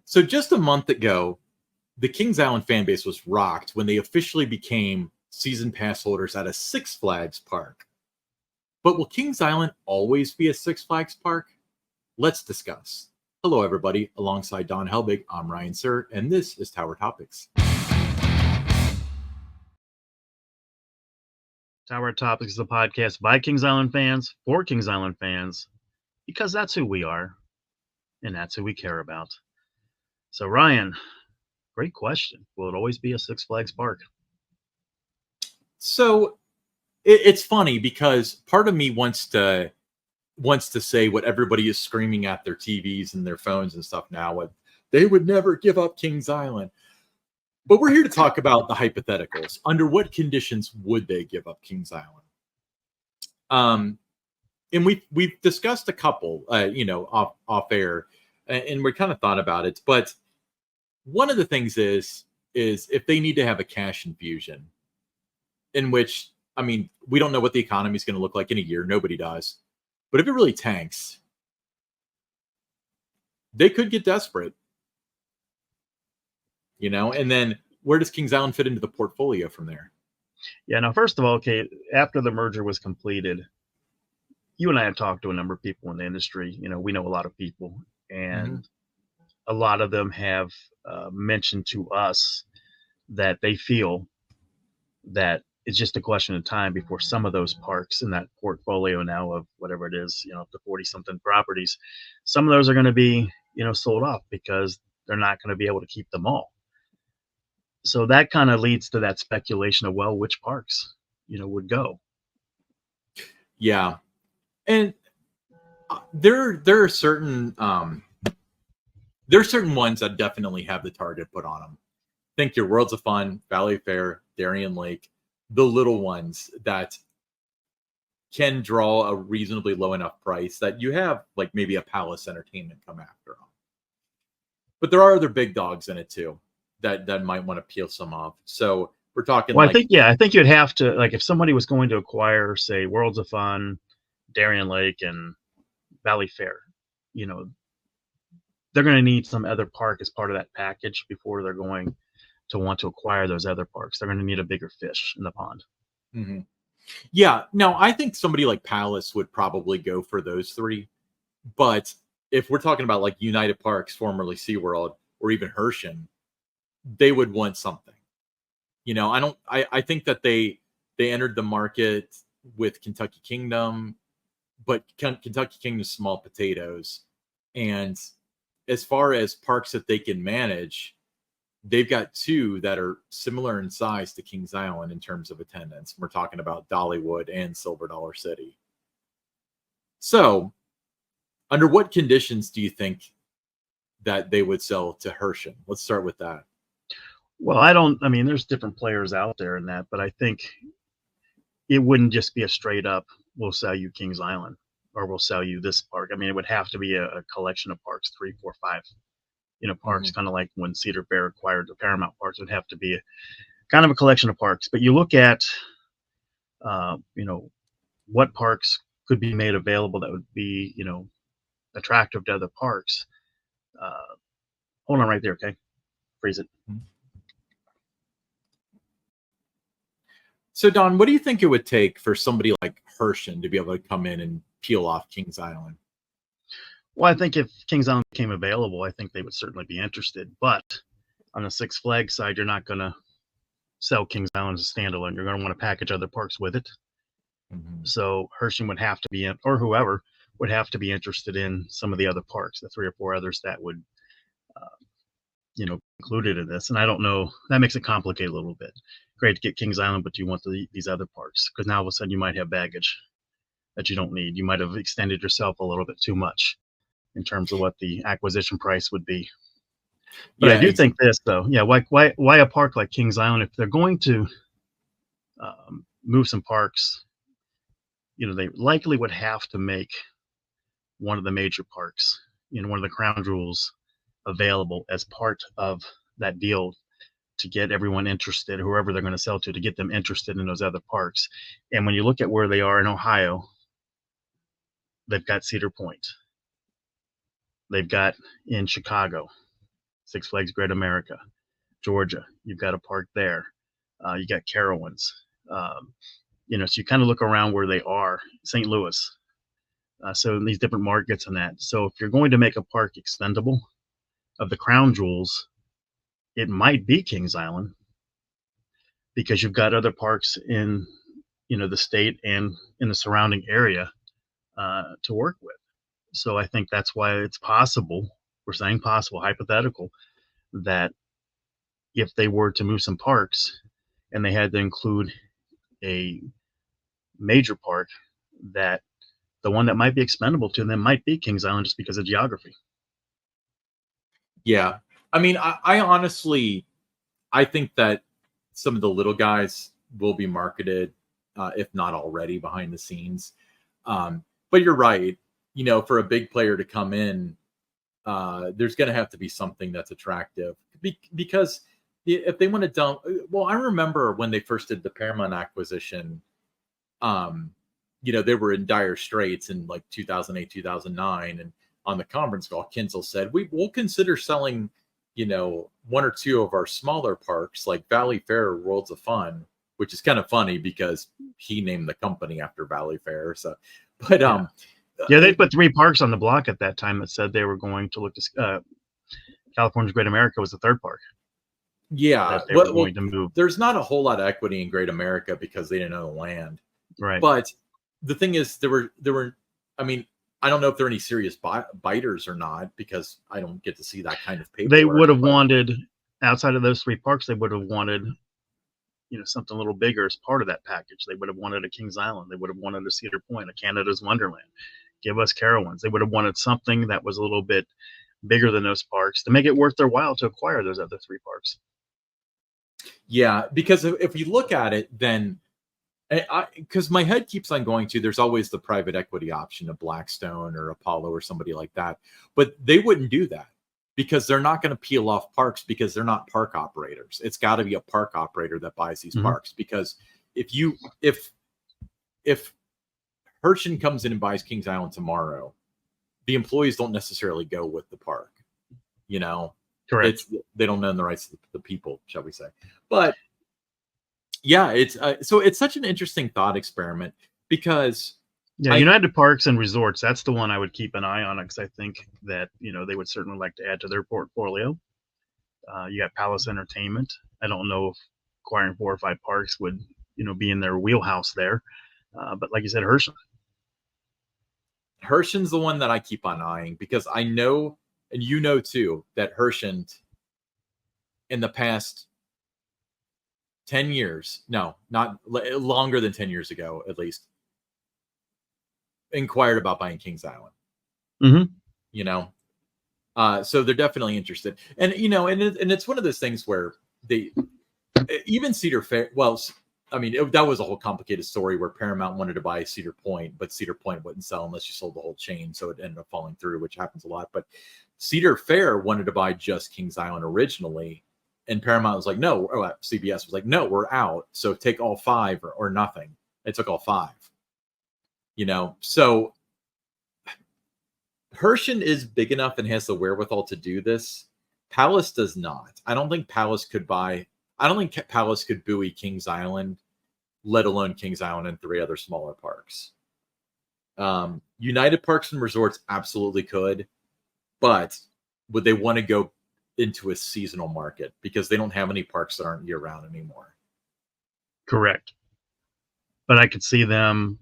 So just a month ago, the Kings Island fan base was rocked when they officially became season pass holders at a Six Flags park. But will Kings Island always be a Six Flags park? Let's discuss. Hello, everybody. Alongside Don Helbig, I'm Ryan Suhr, and this is Tower Topics. Tower Topics is a podcast by Kings Island fans, for Kings Island fans, because that's who we are, and that's who we care about. So, Ryan, great question. Will it always be a Six Flags park? So it's funny because part of me wants to say what everybody is screaming at their TVs and their phones and stuff now. What they would never give up Kings Island. But we're here to talk about the hypotheticals. Under what conditions would they give up Kings Island? And we've discussed a couple, off air, and we kind of thought about it. But one of the things is if they need to have a cash infusion, in which, I mean, we don't know what the economy is going to look like in a year. Nobody does. But if it really tanks, they could get desperate. And then where does Kings Island fit into the portfolio from there? Yeah, now, first of all, okay, after the merger was completed, you and I have talked to a number of people in the industry. We know a lot of people, and a lot of them have mentioned to us that they feel that it's just a question of time before some of those parks in that portfolio now of whatever it is, up to 40-something properties, some of those are going to be, sold off because they're not going to be able to keep them all. So that kind of leads to that speculation of, well, which parks, would go. Yeah. And there are certain ones that definitely have the target put on them. Think your Worlds of Fun, Valley Fair, Darien Lake, the little ones that can draw a reasonably low enough price that you have like maybe a Palace Entertainment come after them. But there are other big dogs in it too that might want to peel some off. So we're talking. Well, I think you'd have to, like, if somebody was going to acquire, say, Worlds of Fun, Darien Lake, and Valley Fair, they're going to need some other park as part of that package before they're going to want to acquire those other parks. They're going to need a bigger fish in the pond. Mm-hmm. Yeah. No, I think somebody like Palace would probably go for those three. But if we're talking about like United Parks, formerly SeaWorld, or even Hershey, they would want something. I think that they entered the market with Kentucky Kingdom, but Kentucky Kingdom's small potatoes. And as far as parks that they can manage, they've got two that are similar in size to Kings Island in terms of attendance. We're talking about Dollywood and Silver Dollar City. So, under what conditions do you think that they would sell to Hershey? Let's start with that. Well, there's different players out there in that, but I think it wouldn't just be a straight up, we'll sell you Kings Island or we'll sell you this park. It would have to be a collection of parks, 3, 4, 5, parks, kind of like when Cedar Fair acquired the Paramount Parks. It would have to be kind of a collection of parks. But you look at, what parks could be made available that would be, attractive to other parks. Hold on right there, okay? Freeze it. So, Don, what do you think it would take for somebody like Hershey to be able to come in and peel off Kings Island? Well, I think if Kings Island became available, I think they would certainly be interested. But on the Six Flags side, you're not going to sell Kings Island as a standalone. You're going to want to package other parks with it. Mm-hmm. So Hershey would have to be in, or whoever would have to be interested in some of the other parks, the 3 or 4 others that would, included in this. And I don't know, that makes it complicated a little bit. Great to get Kings Island, but you want these other parks because now all of a sudden you might have baggage that you don't need. You might have extended yourself a little bit too much in terms of what the acquisition price would be. But I do think this, though. Yeah, why a park like Kings Island? If they're going to move some parks, they likely would have to make one of the major parks, one of the crown jewels available as part of that deal to get everyone interested, whoever they're going to sell to get them interested in those other parks. And when you look at where they are in Ohio, they've got Cedar Point. They've got in Chicago. Six Flags Great America. Georgia, you've got a park there. You got Carowinds. So you kind of look around where they are. St. Louis. So in these different markets and that. So if you're going to make a park extendable of the crown jewels, it might be Kings Island because you've got other parks in the state and in the surrounding area to work with. So I think that's why it's possible. We're saying possible, hypothetical, that if they were to move some parks and they had to include a major park, that the one that might be expendable to them might be Kings Island just because of geography. Yeah. I mean, I honestly, I think that some of the little guys will be marketed, if not already behind the scenes. But you're right. For a big player to come in, there's going to have to be something that's attractive because if they want to dump, well, I remember when they first did the Paramount acquisition, they were in dire straits in like 2008, 2009. And on the conference call, Kinzel said, we'll consider selling, one or two of our smaller parks like Valley Fair or Worlds of Fun, which is kind of funny because he named the company after Valley Fair. So, but, they put 3 parks on the block at that time that said they were going to look to California's Great America was the 3rd park. Yeah, that they were going to move. There's not a whole lot of equity in Great America because they didn't own the land. Right. But the thing is, there were. I mean, I don't know if there are any serious biters or not because I don't get to see that kind of paperwork. They would have wanted, outside of those 3 parks, they would have wanted, something a little bigger as part of that package. They would have wanted a Kings Island. They would have wanted a Cedar Point, a Canada's Wonderland. Give us Carowinds. They would have wanted something that was a little bit bigger than those parks to make it worth their while to acquire those other 3 parks. Yeah, because if you look at it, then because my head keeps on going to, there's always the private equity option of Blackstone or Apollo or somebody like that, but they wouldn't do that because they're not going to peel off parks because they're not park operators. It's got to be a park operator that buys these parks, because if Herschend comes in and buys Kings Island tomorrow, the employees don't necessarily go with the park. Correct. They don't own the rights to the people, shall we say? But yeah, it's such an interesting thought experiment because United Parks and Resorts, that's the one I would keep an eye on because I think that they would certainly like to add to their portfolio. You got Palace Entertainment. I don't know if acquiring 4 or 5 parks would be in their wheelhouse there, but like you said, Herschend's the one that I keep on eyeing because I know, and too, that Herschend in the past 10 years, no, not longer than 10 years ago, at least, inquired about buying Kings Island. So they're definitely interested. And, and it's one of those things where even Cedar Fair, well, I mean, that was a whole complicated story where Paramount wanted to buy Cedar Point, but Cedar Point wouldn't sell unless you sold the whole chain. So it ended up falling through, which happens a lot. But Cedar Fair wanted to buy just Kings Island originally. And Paramount was like, no, CBS was like, no, we're out. So take all 5 or nothing. They took all 5. So Herschend is big enough and has the wherewithal to do this. Palace does not. I don't think Palace could buoy Kings Island, let alone Kings Island and 3 other smaller parks. United Parks and Resorts absolutely could, but would they want to go into a seasonal market because they don't have any parks that aren't year round anymore? Correct. But I could see them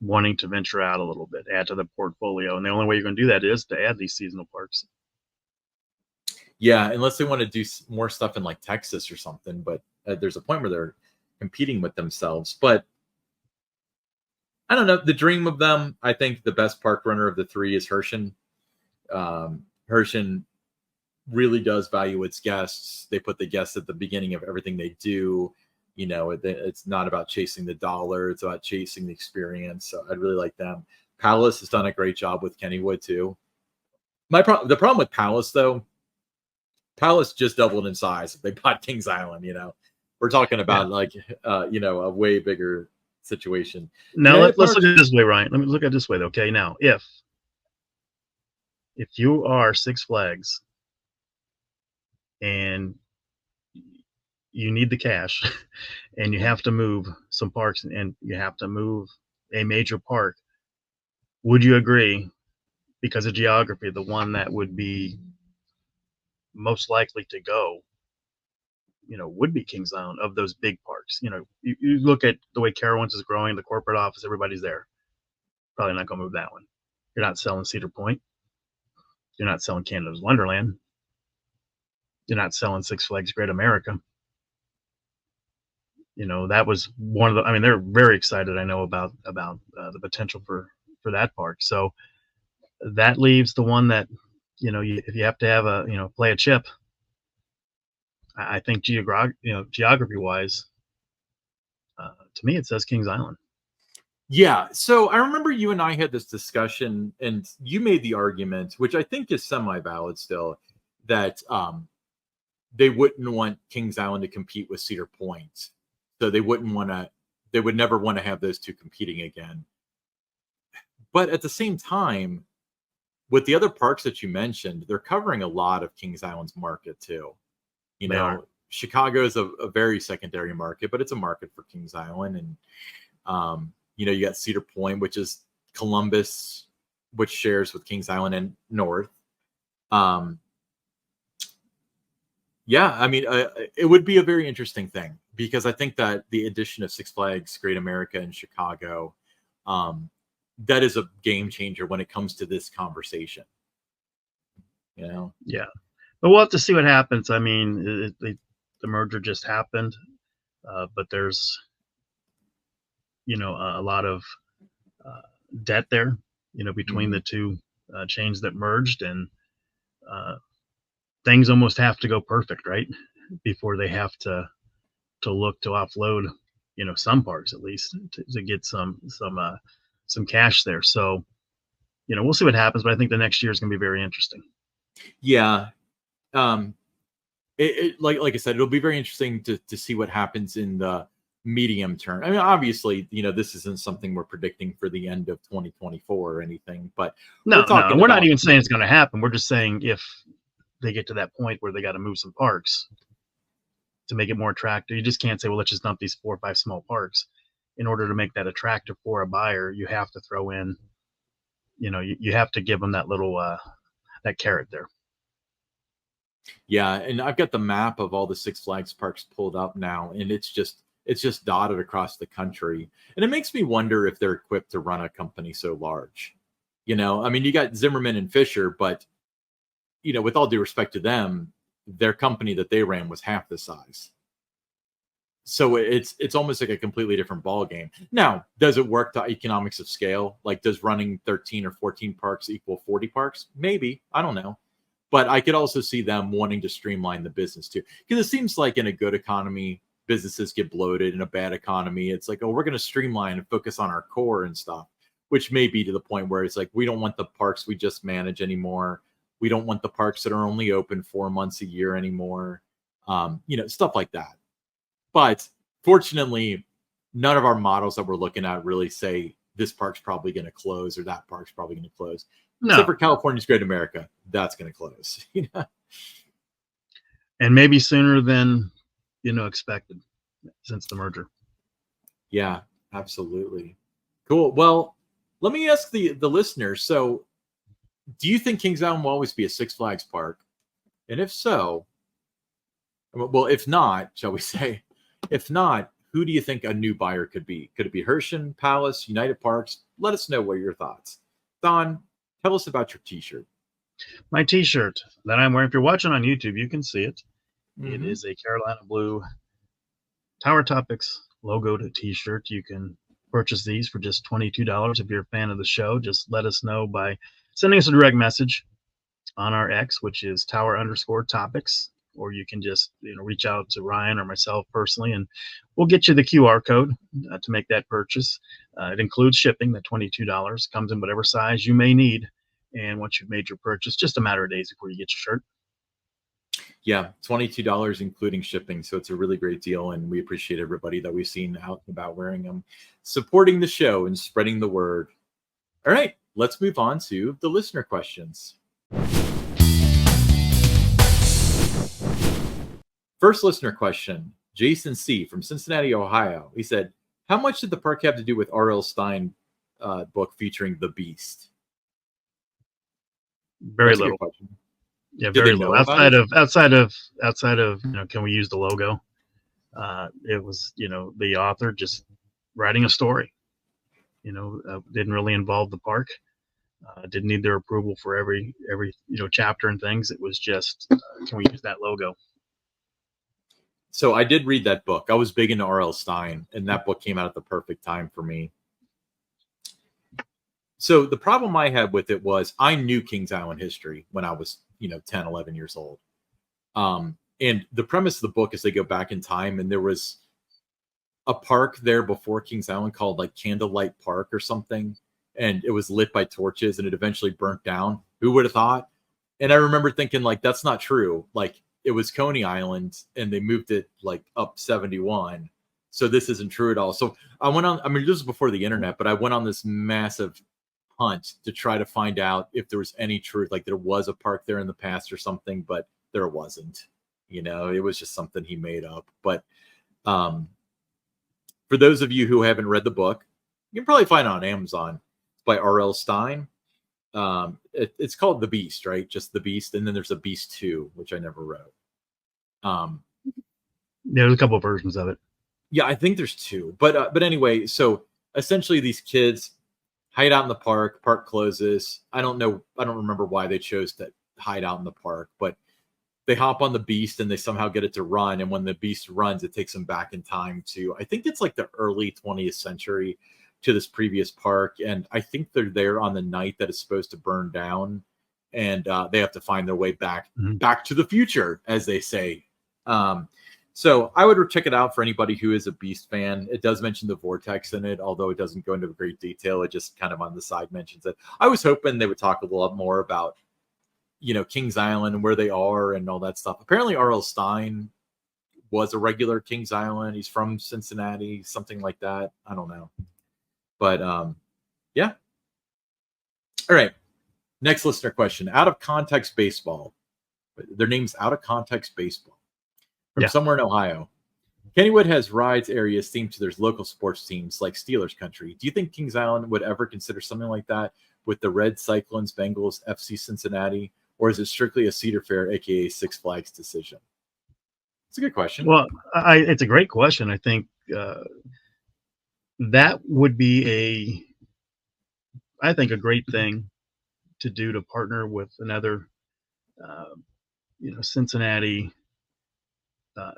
wanting to venture out a little bit, add to the portfolio. And the only way you're going to do that is to add these seasonal parks. Yeah, unless they want to do more stuff in like Texas or something. But there's a point where they're competing with themselves. But I don't know. The dream of them, I think the best park runner of the 3 is Herschend. Herschend really does value its guests. They put the guests at the beginning of everything they do. It's not about chasing the dollar. It's about chasing the experience. So I'd really like them. Palace has done a great job with Kennywood too. The problem with Palace though, Palace just doubled in size. They bought Kings Island, we're talking about a way bigger situation. Now let's look at it this way, Ryan. Let me look at it this way. Okay. Now, if you are Six Flags and you need the cash, and you have to move some parks, and you have to move a major park. Would you agree, because of geography, the one that would be most likely to go, would be Kings Island of those big parks? You look at the way Carowinds is growing, the corporate office, everybody's there. Probably not going to move that one. You're not selling Cedar Point. You're not selling Canada's Wonderland. You're not selling Six Flags Great America. That was one of the. I mean, they're very excited. I know about the potential for that park. So that leaves the one that, if you have to have play a chip. I think geography wise, to me, it says Kings Island. Yeah. So I remember you and I had this discussion, and you made the argument, which I think is semi-valid still, that they wouldn't want Kings Island to compete with Cedar Point. So they would never want to have those two competing again. But at the same time, with the other parks that you mentioned, they're covering a lot of Kings Island's market too. Chicago is a very secondary market, but it's a market for Kings Island. And, you got Cedar Point, which is Columbus, which shares with Kings Island and North. Yeah, I mean, it would be a very interesting thing, because I think that the addition of Six Flags Great America in Chicago, that is a game changer when it comes to this conversation. Yeah, but we'll have to see what happens. I mean, the merger just happened, but there's a lot of debt there, between the two chains that merged, and things almost have to go perfect, right, before they have to look to offload, some parks at least to get some cash there. So, we'll see what happens, but I think the next year is going to be very interesting. Yeah. Like I said, it'll be very interesting to see what happens in the medium term. I mean, obviously, this isn't something we're predicting for the end of 2024 or anything, but we're not even saying it's going to happen. We're just saying if they get to that point where they got to move some parks to make it more attractive. You just can't say, well, let's just dump these 4 or 5 small parks. In order to make that attractive for a buyer, you have to throw in, you have to give them that little that carrot there. Yeah, and I've got the map of all the Six Flags parks pulled up now, and it's just dotted across the country. And it makes me wonder if they're equipped to run a company so large. I mean, you got Zimmerman and Fisher, but with all due respect to them, their company that they ran was half the size. So it's almost like a completely different ball game. Now, does it work to economics of scale? Like, does running 13 or 14 parks equal 40 parks? Maybe. I don't know. But I could also see them wanting to streamline the business too. Because it seems like in a good economy, businesses get bloated. In a bad economy, it's like, oh, we're going to streamline and focus on our core and stuff, which may be to the point where it's like, we don't want the parks we just manage anymore. We don't want the parks that are only open 4 months a year anymore. Stuff like that. But fortunately, none of our models that we're looking at really say this park's probably going to close or that park's probably going to close. No. Except for California's Great America, that's going to close. And maybe sooner than expected since the merger. Yeah, absolutely. Cool. Well, let me ask the listeners. So, do you think Kings Island will always be a Six Flags park? And if so, well, if not, shall we say, if not, who do you think a new buyer could be? Could it be Herschend, Palace, United Parks? Let us know what are your thoughts. Don, tell us about your t-shirt. My t-shirt that I'm wearing, if you're watching on YouTube, you can see it. Mm-hmm. It is a Carolina blue Tower Topics logoed t-shirt. You can purchase these for just $22. If you're a fan of the show, just let us know by sending us a direct message on our X, which is Tower_Topics, or you can just reach out to Ryan or myself personally, and we'll get you the QR code to make that purchase. It includes shipping. The $22 comes in whatever size you may need, and once you've made your purchase, just a matter of days before you get your shirt. Yeah, $22 including shipping, so it's a really great deal, and we appreciate everybody that we've seen out and about wearing them, supporting the show and spreading the word. All right, let's move on to the listener questions. First listener question, Jason C. from Cincinnati, Ohio. He said, how much did the park have to do with R.L. Stine book featuring the Beast? Very That's a little. good question. Yeah, Did very they little. know about it? Outside of can we use the logo? It was the author just writing a story. Didn't really involve the park. Didn't need their approval for every chapter and things. It was just can we use that logo? So I did read that book. I was big into R.L. Stine, and that book came out at the perfect time for me. So the problem I had with it was I knew Kings Island history when I was 10, 11 years old. And the premise of the book is they go back in time, and there was a park there before Kings Island called like Candlelight Park or something, and it was lit by torches, and it eventually burnt down. Who would have thought? And I remember thinking, like, that's not true. Like, it was Coney Island, and they moved it like up 71. So this isn't true at all. So I went on. I mean, this was before the internet, but I went on this massive hunt to try to find out if there was any truth, like there was a park there in the past or something, but there wasn't. It was just something he made up. But for those of you who haven't read the book, you can probably find it on Amazon. It's by R.L. Stine. It's called The Beast, right? Just The Beast. And then there's a Beast 2, which I never wrote. There's a couple of versions of it. Yeah, I think there's 2. But anyway, so essentially these kids hide out in the park. Park closes. I don't remember why they chose to hide out in the park, but they hop on the Beast and they somehow get it to run. And when the Beast runs, it takes them back in time to, I think it's like the early 20th century, to this previous park. And I think they're there on the night that it's supposed to burn down. And they have to find their way back to the future, as they say. So I would check it out for anybody who is a Beast fan. It does mention the vortex in it, although it doesn't go into great detail. It just kind of on the side mentions it. I was hoping they would talk a lot more about Kings Island and where they are and all that stuff. Apparently R.L. Stine was a regular Kings Island. He's from Cincinnati, something like that. I don't know. But yeah. All right. Next listener question. Out of Context Baseball. Their name's Out of Context Baseball. From somewhere in Ohio. Kennywood has rides areas themed to their local sports teams like Steelers country. Do you think Kings Island would ever consider something like that with the Reds, Cyclones, Bengals, FC Cincinnati? Or is it strictly a Cedar Fair, aka Six Flags decision? It's a good question. Well, it's a great question. I think that would be a great thing to do, to partner with another, Cincinnati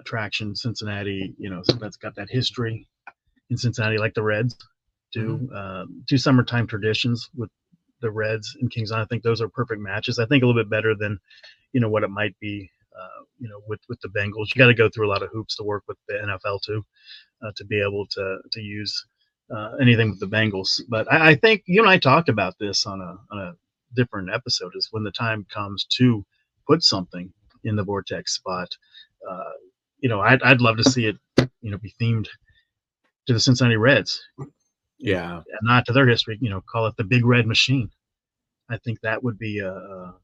attraction. Cincinnati, that's got that history in Cincinnati, like the Reds do. Two summertime traditions with the Reds and Kings Island. I think those are perfect matches. I think a little bit better than, what it might be, with the Bengals. You got to go through a lot of hoops to work with the NFL too, to be able to use anything with the Bengals. But I think you and I talked about this on a different episode, is when the time comes to put something in the vortex spot. I'd love to see it, be themed to the Cincinnati Reds. Yeah. And not to their history, call it the Big Red Machine. I think that would be a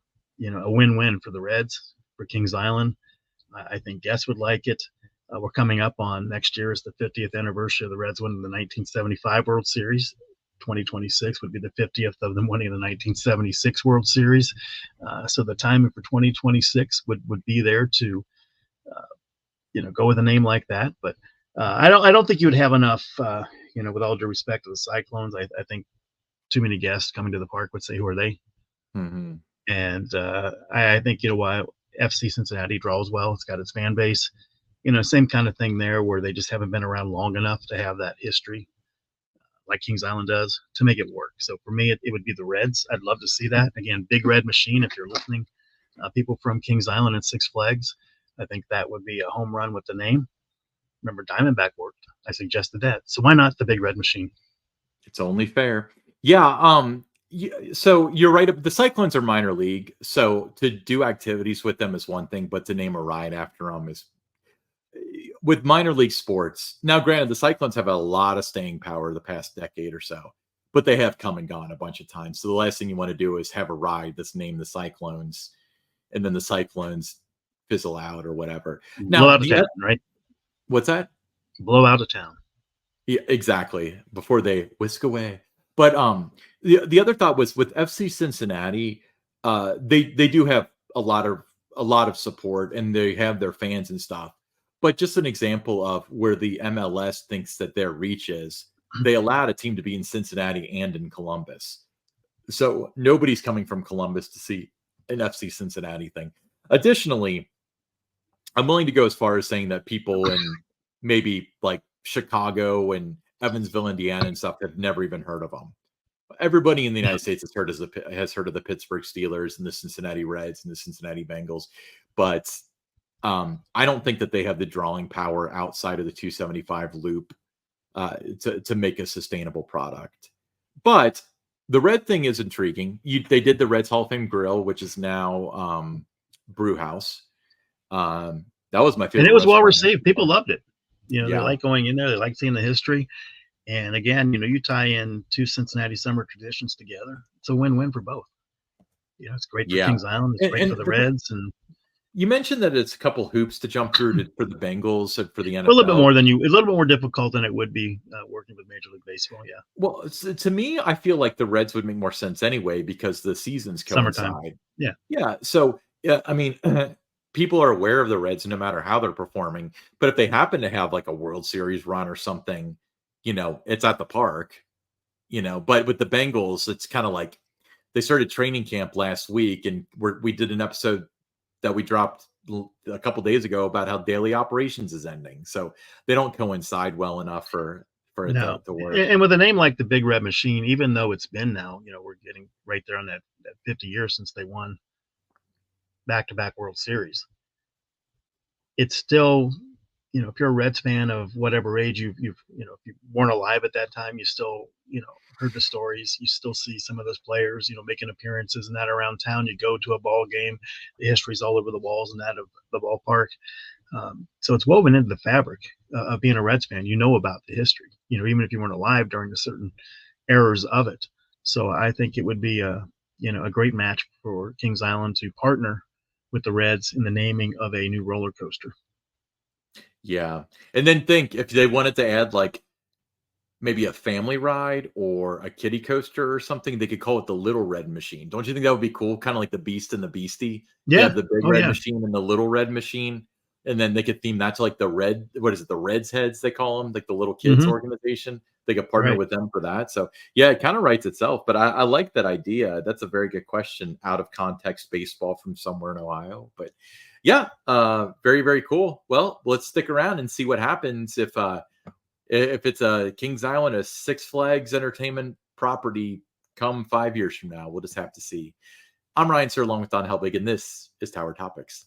win-win for the Reds, for Kings Island. I think guests would like it. We're coming up on next year is the 50th anniversary of the Reds winning the 1975 World Series. 2026 would be the 50th of them winning the 1976 World Series. So the timing for 2026 would be there to, go with a name like that. But I don't think you would have enough, with all due respect to the Cyclones. I think too many guests coming to the park would say, who are they? Mm-hmm. And I think, why FC Cincinnati draws well. It's got its fan base. Same kind of thing there, where they just haven't been around long enough to have that history like Kings Island does to make it work. So for me, it would be the Reds. I'd love to see that. Again, Big Red Machine, if you're listening, people from Kings Island and Six Flags, I think that would be a home run with the name. Remember, Diamondback worked. I suggested that. So why not the Big Red Machine? It's only fair. Yeah. So you're right. The Cyclones are minor league. So to do activities with them is one thing, but to name a ride after them is, with minor league sports. Now, granted, the Cyclones have a lot of staying power the past decade or so, but they have come and gone a bunch of times. So the last thing you want to do is have a ride that's named the Cyclones, and then the Cyclones fizzle out or whatever. Blow Now, out of town, right? what's that? Blow out of town. Yeah, exactly. Before they whisk away. But the other thought was with FC Cincinnati, they do have a lot of support and they have their fans and stuff. But just an example of where the MLS thinks that their reach is, they allowed a team to be in Cincinnati and in Columbus. So nobody's coming from Columbus to see an FC Cincinnati thing. Additionally, I'm willing to go as far as saying that people in maybe like Chicago and Evansville, Indiana, and stuff have never even heard of them. Everybody in the United States has heard of the Pittsburgh Steelers and the Cincinnati Reds and the Cincinnati Bengals, but I don't think that they have the drawing power outside of the 275 loop to make a sustainable product. But the Red thing is intriguing. They did the Reds Hall of Fame Grill, which is now Brew House. That was my favorite. And it was well received. People loved it. You know, Yeah. they like going in there. They like seeing the history. And again, you know, you tie in two Cincinnati summer traditions together. It's a win-win for both. You know, it's great for Kings Island. It's great for the Reds. And you mentioned that it's a couple hoops to jump through for the Bengals and for the NFL. A little bit more difficult than it would be working with Major League Baseball. Yeah. Well, to me, I feel like the Reds would make more sense anyway because the seasons coincide. Summertime. Yeah. Yeah. So, yeah, I mean, people are aware of the Reds no matter how they're performing. But if they happen to have like a World Series run or something, you know, it's at the park, you know. But with the Bengals, it's kind of like they started training camp last week, and we did an episode that we dropped a couple days ago about how daily operations is ending. So they don't coincide well enough for it to work. And with a name like the Big Red Machine, even though it's been now, you know, we're getting right there on that 50 years since they won back-to-back World Series. It's still, you know, if you're a Reds fan of whatever age you've you know, if you weren't alive at that time, you still, you know, heard the stories. You still see some of those players, you know, making appearances and that around town. You go to a ball game, the history's all over the walls and that of the ballpark. So it's woven into the fabric of being a Reds fan. You know about the history, you know, even if you weren't alive during the certain eras of it. So I think it would be a great match for Kings Island to partner with the Reds in the naming of a new roller coaster. Yeah. And then think if they wanted to add like maybe a family ride or a kiddie coaster or something, they could call it the Little Red Machine. Don't you think that would be cool? Kind of like the Beast and the Beastie. Yeah. You have the Big Red Machine and the Little Red Machine. And then they could theme that to like the Red, what is it? The Reds Heads, they call them, like the little kids organization. They could partner with them for that. So yeah, it kind of writes itself, but I like that idea. That's a very good question. Out of context baseball from somewhere in Ohio, but yeah, very, very cool. Well, let's stick around and see what happens if it's a Kings Island, a Six Flags entertainment property come 5 years from now. We'll just have to see. I'm Ryan Suhr along with Don Helbig, and this is Tower Topics.